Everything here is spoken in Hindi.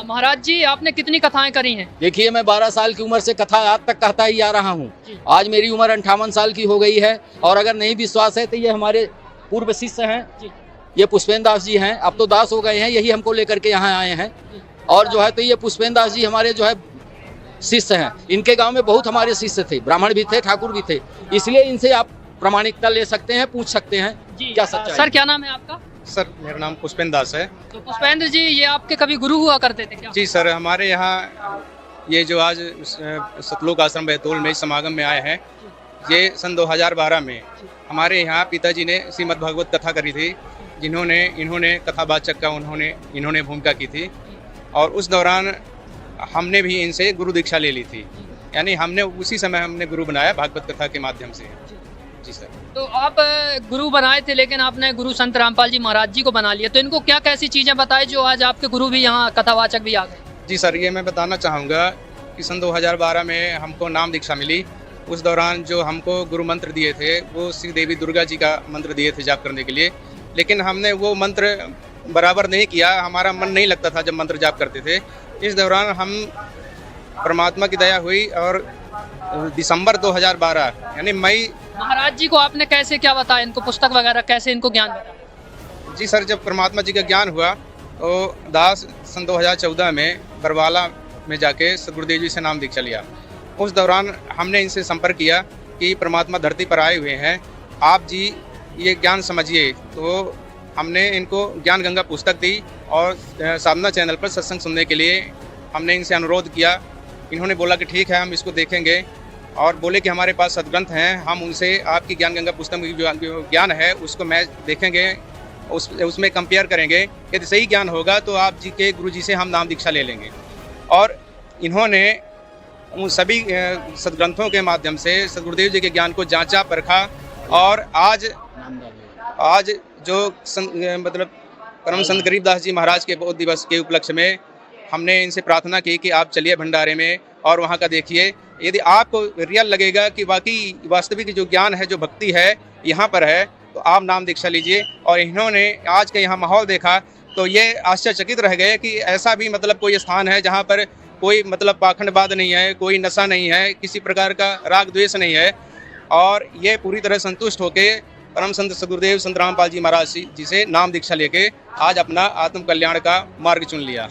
महाराज जी, आपने कितनी कथाएं करी हैं? देखिए, मैं 12 साल की उम्र से कथा आज तक कहता ही आ रहा हूँ। आज मेरी उम्र 58 साल की हो गई है। और अगर नहीं विश्वास है तो ये हमारे पूर्व शिष्य हैं, ये पुष्पेंद्र दास जी हैं। अब तो दास हो गए हैं, यही हमको लेकर के यहाँ आए हैं। और जो है तो ये पुष्पेंद्र दास जी हमारे जो है शिष्य हैं। इनके गांव में बहुत हमारे शिष्य थे, ब्राह्मण भी थे, ठाकुर भी थे। इसलिए इनसे आप प्रमाणिकता ले सकते हैं, पूछ सकते हैं क्या सच्चाई। सर, क्या नाम है आपका? सर, मेरा नाम पुष्पेंद्र दास है। तो पुष्पेंद्र जी, ये आपके कभी गुरु हुआ करते थे क्या? जी सर, हमारे यहाँ ये जो आज सतलोक आश्रम बैतूल में समागम में आए हैं, ये सन 2012 में हमारे यहाँ पिताजी ने श्रीमद् भागवत कथा करी थी, इन्होंने कथावाचक का इन्होंने भूमिका की थी। और उस दौरान हमने भी इनसे गुरु दीक्षा ले ली थी, यानी हमने उसी समय हमने गुरु बनाया भागवत कथा के माध्यम से। जी सर। तो आप गुरु बनाए थे, लेकिन आपने गुरु संत रामपाल जी महाराज जी को बना लिया, तो इनको क्या कैसी चीजें बताई जो आज आपके गुरु भी यहाँ कथावाचक भी आ गए? जी सर, ये मैं बताना चाहूँगा कि सन 2012 में हमको नाम दीक्षा मिली। उस दौरान जो हमको गुरु मंत्र दिए थे वो श्री देवी दुर्गा जी का मंत्र दिए थे जाप करने के लिए, लेकिन हमने वो मंत्र बराबर नहीं किया, हमारा मन नहीं लगता था जब मंत्र जाप करते थे। इस दौरान हम परमात्मा की दया हुई और दिसंबर 2012 यानी मई। महाराज जी को आपने कैसे क्या बताया, इनको पुस्तक वगैरह कैसे इनको ज्ञान बताया? जी सर, जब परमात्मा जी का ज्ञान हुआ तो दास सन 2014 में बरवाला में जाके सदगुरुदेव जी से नाम दीक्षा लिया। उस दौरान हमने इनसे संपर्क किया कि परमात्मा धरती पर आए हुए हैं, आप जी ये ज्ञान समझिए। तो हमने इनको ज्ञान गंगा पुस्तक दी और साधना चैनल पर सत्संग सुनने के लिए हमने इनसे अनुरोध किया। इन्होंने बोला कि ठीक है, हम इसको देखेंगे, और बोले कि हमारे पास सदग्रंथ हैं, हम उनसे आपकी ज्ञान गंगा पुस्तक में जो ज्ञान है उसको मैं देखेंगे, उसमें कंपेयर करेंगे। यदि सही ज्ञान होगा तो आप जी के गुरु जी से हम नाम दीक्षा ले लेंगे। और इन्होंने उन सभी सदग्रंथों के माध्यम से सदगुरुदेव जी के ज्ञान को जांचा परखा। और आज जो मतलब परम संत गरीबदास जी महाराज के बोध दिवस के उपलक्ष्य में हमने इनसे प्रार्थना की कि आप चलिए भंडारे में और वहाँ का देखिए। यदि आपको रियल लगेगा कि वाकई वास्तविक जो ज्ञान है, जो भक्ति है यहाँ पर है, तो आप नाम दीक्षा लीजिए। और इन्होंने आज के यहाँ माहौल देखा तो ये आश्चर्यचकित रह गए कि ऐसा भी मतलब कोई स्थान है जहाँ पर कोई मतलब पाखंडवाद नहीं है, कोई नशा नहीं है, किसी प्रकार का राग द्वेष नहीं है। और ये पूरी तरह संतुष्ट होके परम संत सदगुरुदेव संत रामपाल जी महाराज जी से नाम दीक्षा लेके आज अपना आत्म कल्याण का मार्ग चुन लिया।